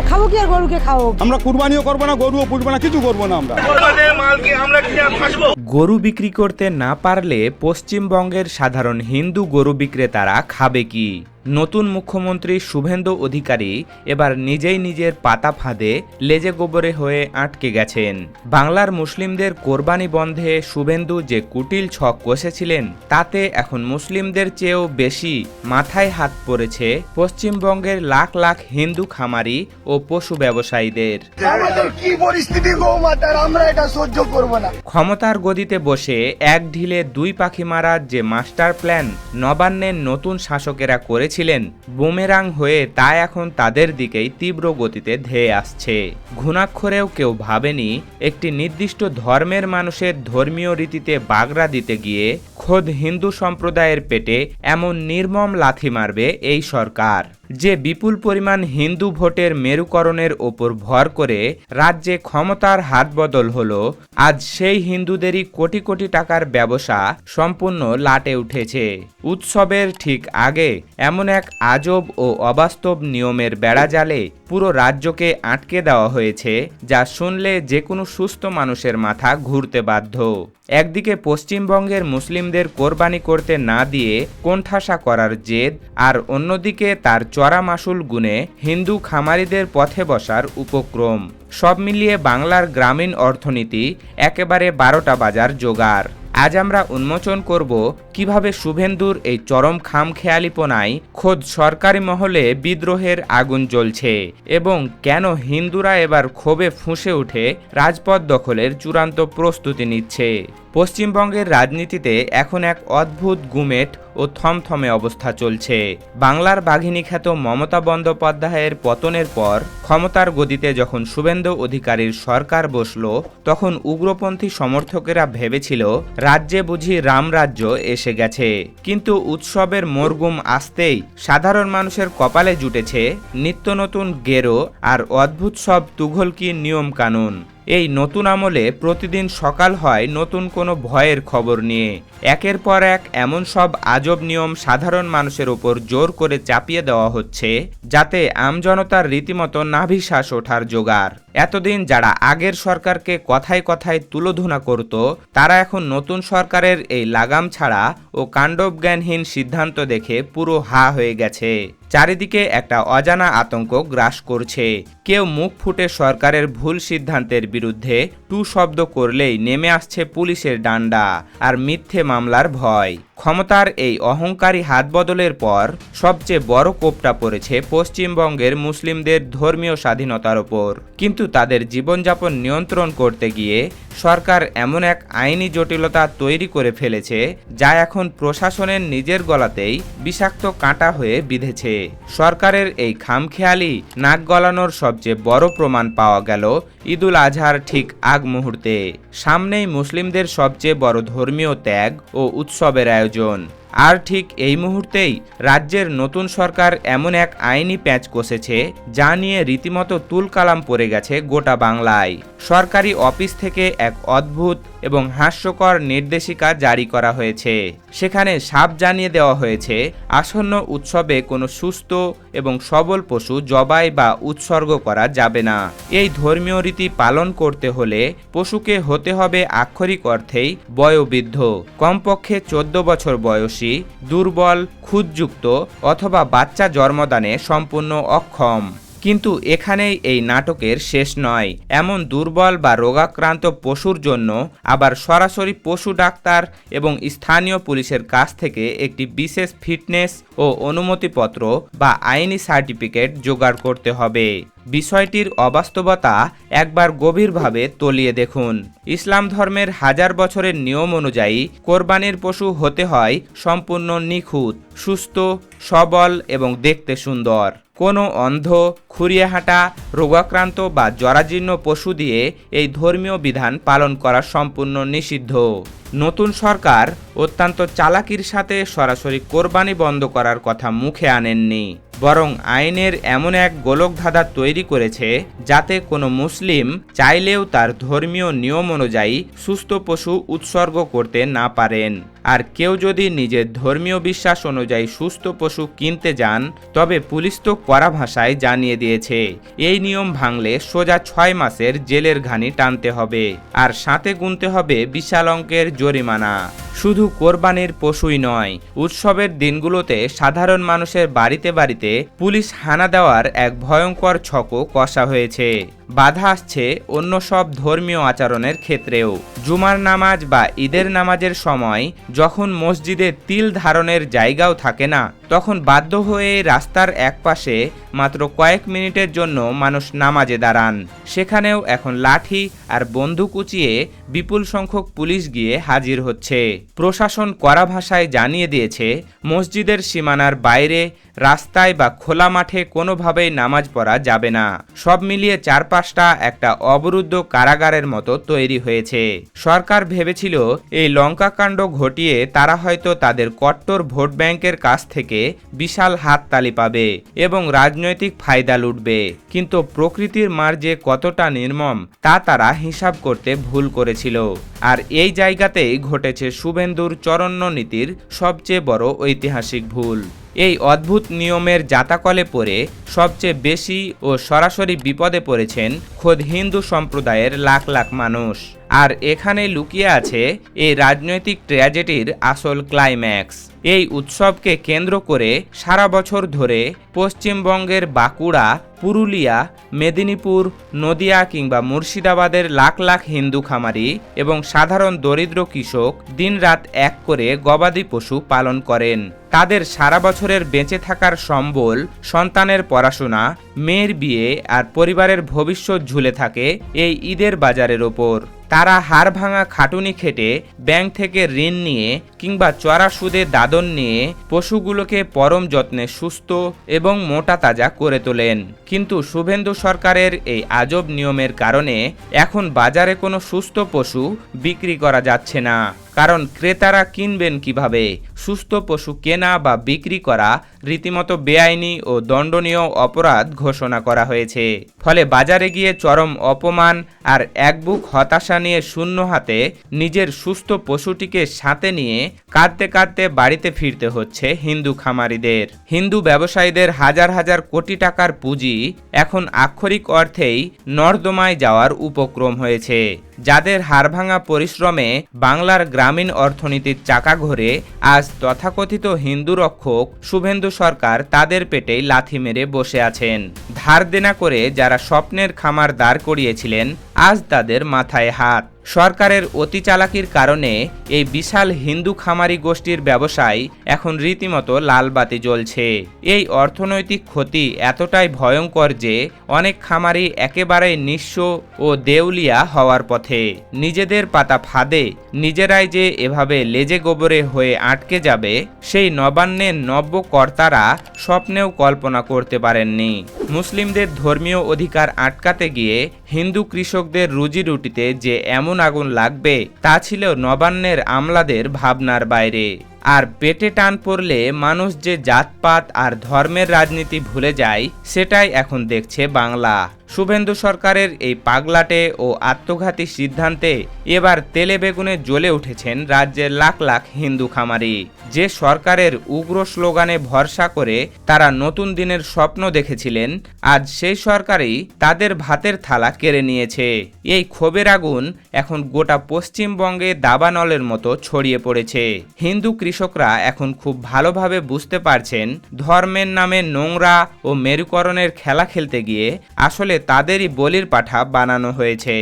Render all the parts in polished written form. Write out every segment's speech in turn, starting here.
খাবো কি আর গরুকে খাবো? আমরা কুরবানিও করবো না, গরুও পুষবো না, কিছু করবো না আমরা। গরু বিক্রি করতে না পারলে পশ্চিমবঙ্গের সাধারণ হিন্দু গরু বিক্রেতারা খাবে কি? নতুন মুখ্যমন্ত্রী শুভেন্দু অধিকারী এবার নিজেই নিজের পাতা ফাঁদে লেজে গোবরে হয়ে আটকে গেছেন। বাংলার মুসলিমদের কোরবানি বন্ধে শুভেন্দু যে কুটিল ছক কষেছিলেন তাতে এখন মুসলিমদের চেয়েও বেশি মাথায় হাত পড়েছে পশ্চিমবঙ্গের লাখ লাখ হিন্দু খামারি ও পশু ব্যবসায়ীদের। ক্ষমতার গদিতে বসে এক ঢিলে দুই পাখি মারার যে মাস্টার প্ল্যান নবান্নের নতুন শাসকেরা করেছিলেন, বুমেরাং হয়ে তা এখন তাদের দিকেই তীব্র গতিতে ধেয়ে আসছে। ঘুণাক্ষরেও কেউ ভাবেনি একটি নির্দিষ্ট ধর্মের মানুষের ধর্মীয় রীতিতে বাগড়া দিতে গিয়ে খোদ হিন্দু সম্প্রদায়ের পেটে এমন নির্মম লাথি মারবে এই সরকার। যে বিপুল পরিমাণ হিন্দু ভোটের মেরুকরণের ওপর ভর করে রাজ্যে ক্ষমতার হাত বদল হলো, আজ সেই হিন্দুদেরই কোটি কোটি টাকার ব্যবসা সম্পূর্ণ লাটে উঠেছে। উৎসবের ঠিক আগে এমন এক আজব ও অবাস্তব নিয়মের বেড়াজালে পুরো রাজ্যকে আটকে দেওয়া হয়েছে যা শুনলে যে কোনো সুস্থ মানুষের মাথা ঘুরতে বাধ্য। একদিকে পশ্চিমবঙ্গের মুসলিমদের কোরবানি করতে না দিয়ে কোণঠাসা করার জেদ, আর অন্যদিকে তার চড়া মাসুল গুনে হিন্দু খামারিদের পথে বসার উপক্রম। সব মিলিয়ে বাংলার গ্রামীণ অর্থনীতি একেবারে 12টা বাজার জোগাড়। আজ আমরা উন্মোচন করব কিভাবে শুভেন্দুর এই চরম খামখেয়ালিপনায় খোদ সরকারি মহলে বিদ্রোহের আগুন জ্বলছে এবং কেন হিন্দুরা এবার ক্ষোভে ফুঁসে উঠে রাজপথ দখলের চূড়ান্ত প্রস্তুতি নিচ্ছে। পশ্চিমবঙ্গের রাজনীতিতে এখন এক অদ্ভুত গুমেট ও থমথমে অবস্থা চলছে। বাংলার বাঘিনী খ্যাত মমতা বন্দ্যোপাধ্যায়ের পতনের পর ক্ষমতার গদিতে যখন শুভেন্দু অধিকারীর সরকার বসল, তখন উগ্রপন্থী সমর্থকেরা ভেবেছিল রাজ্যে বুঝি রামরাজ্য এসে গেছে। কিন্তু উৎসবের মোরগুম আসতেই সাধারণ মানুষের কপালে জুটেছে নিত্য নতুন গেরো আর অদ্ভুত সব তুঘলকি নিয়ম কানুন। এই নতুন আমলে প্রতিদিন সকাল হয় নতুন কোনো ভয়ের খবর নিয়ে। একের পর এক এমন সব আজব নিয়ম সাধারণ মানুষের ওপর জোর করে চাপিয়ে দেওয়া হচ্ছে যাতে আমজনতার রীতিমতো নাভিশ্বাস ওঠার জোগাড়। এতদিন যারা আগের সরকারকে কথায় কথায় তুলোধুনা করত, তারা এখন নতুন সরকারের এই লাগাম ছাড়া ও কাণ্ডজ্ঞানহীন সিদ্ধান্ত দেখে পুরো হা হয়ে গেছে। চারিদিকে একটা অজানা আতঙ্ক গ্রাস করছে। কেউ মুখ ফুটে সরকারের ভুল সিদ্ধান্তের বিরুদ্ধে টু শব্দ করলেই নেমে আসছে পুলিশের ডান্ডা আর মিথ্যে মামলার ভয়। ক্ষমতার এই অহংকারী হাত বদলের পর সবচেয়ে বড় কোপটা পড়েছে পশ্চিমবঙ্গের মুসলিমদের ধর্মীয় স্বাধীনতার ওপর। কিন্তু তাদের জীবনযাপন নিয়ন্ত্রণ করতে গিয়ে সরকার এমন এক আইনি জটিলতা তৈরি করে ফেলেছে যা এখন প্রশাসনের নিজের গলাতেই বিষাক্ত কাঁটা হয়ে বিঁধেছে। সরকারের এই খামখেয়ালি নাক গলানোর সবচেয়ে বড় প্রমাণ পাওয়া গেল ঈদুল আজহার ঠিক আগ মুহূর্তে। সামনেই মুসলিমদের সবচেয়ে বড় ধর্মীয় ত্যাগ ও উৎসবের আয়োজন। আর ঠিক এই মুহূর্তেই রাজ্যের নতুন সরকার এমন এক আইনি প্যাঁচ কষেছে যা নিয়ে রীতিমতো তুলকালাম পড়ে গেছে গোটা বাংলায়। সরকারি অফিস থেকে এক অদ্ভুত এবং হাস্যকর নির্দেশিকা জারি করা হয়েছে। সেখানে সাফ জানিয়ে দেওয়া হয়েছে আসন্ন উৎসবে কোনো সুস্থ এবং সবল পশু জবাই বা উৎসর্গ করা যাবে না। এই ধর্মীয় রীতি পালন করতে হলে পশুকে হতে হবে আক্ষরিক অর্থেই বয়োবৃদ্ধ, কমপক্ষে 14 বছর বয়সী, দুর্বল, খুঁতযুক্ত অথবা বাচ্চা জন্মদানে সম্পূর্ণ অক্ষম। কিন্তু এখানেই এই নাটকের শেষ নয়। এমন দুর্বল বা রোগাক্রান্ত পশুর জন্য আবার সরাসরি পশু ডাক্তার এবং স্থানীয় পুলিশের কাছ থেকে একটি বিশেষ ফিটনেস ও অনুমতিপত্র বা আইনি সার্টিফিকেট জোগাড় করতে হবে। বিষয়টির অবাস্তবতা একবার গভীরভাবে তলিয়ে দেখুন। ইসলাম ধর্মের হাজার বছরের নিয়ম অনুযায়ী কোরবানির পশু হতে হয় সম্পূর্ণ নিখুঁত, সুস্থ, সবল এবং দেখতে সুন্দর। কোনো অন্ধ, খুঁড়িয়ে হাঁটা, রোগাক্রান্ত বা জরাজীর্ণ পশু দিয়ে এই ধর্মীয় বিধান পালন করা সম্পূর্ণ নিষিদ্ধ। নতুন সরকার অত্যন্ত চালাকির সাথে সরাসরি কোরবানি বন্ধ করার কথা মুখে আনেননি, বরং আইনের এমন এক গোলকধাঁধা তৈরি করেছে যাতে কোনো মুসলিম চাইলেও তার ধর্মীয় নিয়ম অনুযায়ী সুস্থ পশু উৎসর্গ করতে না পারেন। আর কেউ যদি নিজের ধর্মীয় বিশ্বাস অনুযায়ী সুস্থ পশু কিনতে যান তবে পুলিশ তো কড়া ভাষায় জানিয়ে দিয়েছে এই নিয়ম ভাঙলে সোজা 6 মাসের জেলের ঘানি টানতে হবে আর সাথে গুনতে হবে বিশাল অঙ্কের জরিমানা। শুধু কোরবানির পশুই নয়, উৎসবের দিনগুলোতে সাধারণ মানুষের বাড়িতে বাড়িতে পুলিশ হানা দেওয়ার এক ভয়ঙ্কর ছকও কষা হয়েছে। বাধা আসছে অন্য সব ধর্মীয় আচরণের ক্ষেত্রেও। জুমার নামাজ বা ঈদের নামাজের সময় যখন মসজিদে তিল ধারণের জায়গাও থাকে না, তখন বাধ্য হয়ে রাস্তার একপাশে মাত্র কয়েক মিনিটের জন্য মানুষ নামাজে দাঁড়ান। সেখানেও এখন লাঠি আর বন্দুক উঁচিয়ে বিপুল সংখ্যক পুলিশ গিয়ে হাজির হচ্ছে। প্রশাসন কড়া ভাষায় জানিয়ে দিয়েছে মসজিদের সীমানার বাইরে, রাস্তায় বা খোলা মাঠে কোনোভাবেই নামাজ পড়া যাবে না। সব মিলিয়ে চারপাশটা একটা অবরুদ্ধ কারাগারের মতো তৈরি হয়েছে। সরকার ভেবেছিল এই লঙ্কাকাণ্ড ঘটিয়ে তারা হয়তো তাদের কট্টর ভোট ব্যাংকের কাছ থেকে বিশাল হাততালি পাবে এবং রাজনৈতিক ফায়দা লুটবে, কিন্তু প্রকৃতির মার যে কতটা নির্মম তা তারা হিসাব করতে ভুল করেছিল। আর এই জায়গাতেই ঘটেছে শুভেন্দুর চরণ্য নীতির সবচেয়ে বড় ঐতিহাসিক ভুল। এই অদ্ভুত নিয়মের জাতাকলে পড়ে সবচেয়ে বেশি ও সরাসরি বিপদে পড়েছেন খোদ হিন্দু সম্প্রদায়ের লাখ লাখ মানুষ। আর এখানে লুকিয়ে আছে এই রাজনৈতিক ট্র্যাজেডির আসল ক্লাইম্যাক্স। এই উৎসবকে কেন্দ্র করে সারা বছর ধরে পশ্চিমবঙ্গের বাঁকুড়া, পুরুলিয়া, মেদিনীপুর, নদিয়া কিংবা মুর্শিদাবাদের লাখ লাখ হিন্দু খামারি এবং সাধারণ দরিদ্র কৃষক দিনরাত এক করে গবাদি পশু পালন করেন। তাদের সারা বছরের বেঁচে থাকার সম্বল, সন্তানের পড়াশোনা, মেয়ের বিয়ে আর পরিবারের ভবিষ্যৎ ঝুলে থাকে এই ঈদের বাজারের ওপর। তারা হাড় ভাঙা খাটুনি খেটে ব্যাংক থেকে ঋণ নিয়ে কিংবা চড়া সুদে দাদন নিয়ে পশুগুলোকে পরম যত্নে সুস্থ এবং মোটা তাজা করে তোলেন। কিন্তু শুভেন্দু সরকারের এই আজব নিয়মের কারণে এখন বাজারে কোনো সুস্থ পশু বিক্রি করা যাচ্ছে না। কারণ ক্রেতারা কিনবেন কিভাবে? সুস্থ পশু কেনা বা বিক্রি করা রীতিমতো বেআইনি ও দণ্ডনীয় অপরাধ ঘোষণা করা হয়েছে। ফলে বাজারে গিয়ে চরম অপমান আর একবুক হতাশা নিয়ে শূন্য হাতে নিজের সুস্থ পশুটিকে সাথে নিয়ে কাঁদতে কাঁদতে বাড়িতে ফিরতে হচ্ছে হিন্দু খামারিদের। হিন্দু ব্যবসায়ীদের হাজার হাজার কোটি টাকার পুঁজি এখন আক্ষরিক অর্থেই নর্দমায় যাওয়ার উপক্রম হয়েছে। যাদের হাড়ভাঙা পরিশ্রমে বাংলার গ্রামীণ অর্থনীতির চাকা ঘোরে, আজ তথাকথিত হিন্দু রক্ষক শুভেন্দু সরকার তাদের পেটেই লাথি মেরে বসে আছেন। ধার দেনা করে যারা স্বপ্নের খামার দাঁড় করিয়েছিলেন, আজ তাদের মাথায় হাত। সরকারের অতি চালাকির কারণে এই বিশাল হিন্দু খামারি গোষ্ঠীর ব্যবসায় এখন রীতিমতো লালবাতি জ্বলছে। এই অর্থনৈতিক ক্ষতি এতটাই ভয়ঙ্কর যে অনেক খামারি একেবারেই নিঃস্ব ও দেউলিয়া হওয়ার পথে। নিজেদের পাতা ফাঁদে নিজেরাই যে এভাবে লেজে গোবরে হয়ে আটকে যাবে, সেই নবান্নের নব্য কর্তারা স্বপ্নেও কল্পনা করতে পারেননি। মুসলিমদের ধর্মীয় অধিকার আটকাতে গিয়ে হিন্দু কৃষকদের রুজি রুটিতে যে এমন আগুন লাগবে তা ছিল নবান্নের আমলাদের ভাবনার বাইরে। আর পেটে টান পড়লে মানুষ যে জাতপাত আর ধর্মের রাজনীতি ভুলে যায়, সেটাই এখন দেখছে বাংলা। শুভেন্দু সরকারের এই পাগলাটে ও আত্মঘাতী সিদ্ধান্তে এবার তেলে বেগুনে জ্বলে উঠেছেন রাজ্যের লাখ লাখ হিন্দু খামারি। যে সরকারের উগ্র স্লোগানে ভরসা করে তারা নতুন দিনের স্বপ্ন দেখেছিলেন, আজ সেই সরকারই তাদের ভাতের থালা কেড়ে নিয়েছে। এই ক্ষোভের আগুন এখন গোটা পশ্চিমবঙ্গে দাবানলের মতো ছড়িয়ে পড়েছে। হিন্দু কৃষকরা এখন খুব ভালোভাবে বুঝতে পারছেন ধর্মের নামে নোংরা ও মেরুকরণের খেলা খেলতে গিয়ে আসলে তাদেরই বলির পাঠা বানানো হয়েছে।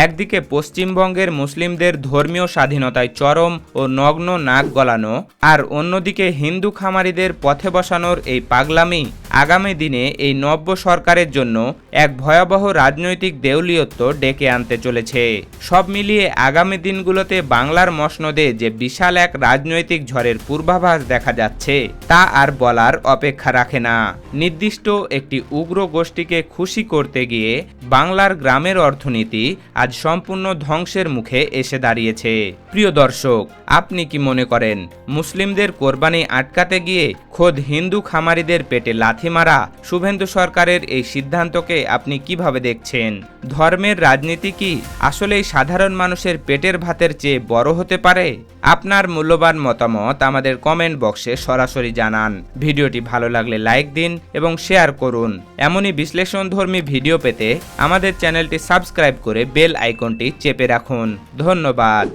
একদিকে পশ্চিমবঙ্গের মুসলিমদের ধর্মীয় স্বাধীনতায় চরম ও নগ্ন নাক গলানো, আর অন্যদিকে হিন্দু খামারিদের পথে বসানোর এই পাগলামি আগামী দিনে এই নব্য সরকারের জন্য এক ভয়াবহ রাজনৈতিক দেউলিয়ত্ব ডেকে আনতে চলেছে। সব মিলিয়ে আগামী দিনগুলোতে বাংলার মসনদে যে বিশাল এক রাজনৈতিক ঝড়ের পূর্বাভাস দেখা যাচ্ছে তা আর বলার অপেক্ষা রাখে না। নির্দিষ্ট একটি উগ্র গোষ্ঠীকে খুশি করতে গিয়ে বাংলার গ্রামের অর্থনীতি আজ সম্পূর্ণ ধ্বংসের মুখে এসে দাঁড়িয়েছে। প্রিয় দর্শক, আপনি কি মনে করেন মুসলিমদের কোরবানি আটকাতে গিয়ে খোদ হিন্দু খামারিদের পেটে লাথি পাখি মারা? শুভেন্দু সরকারের এই সিদ্ধান্তকে আপনি কিভাবে দেখছেন? ধর্মের রাজনীতি কি আসলেই সাধারণ মানুষের পেটের ভাতের চেয়ে বড় হতে পারে? আপনার মূল্যবান মতামত আমাদের কমেন্ট বক্সে সরাসরি জানান। ভিডিওটি ভালো লাগলে লাইক দিন এবং শেয়ার করুন। এমনই বিশ্লেষণধর্মী ভিডিও পেতে আমাদের চ্যানেলটি সাবস্ক্রাইব করে বেল আইকনটি চেপে রাখুন। ধন্যবাদ।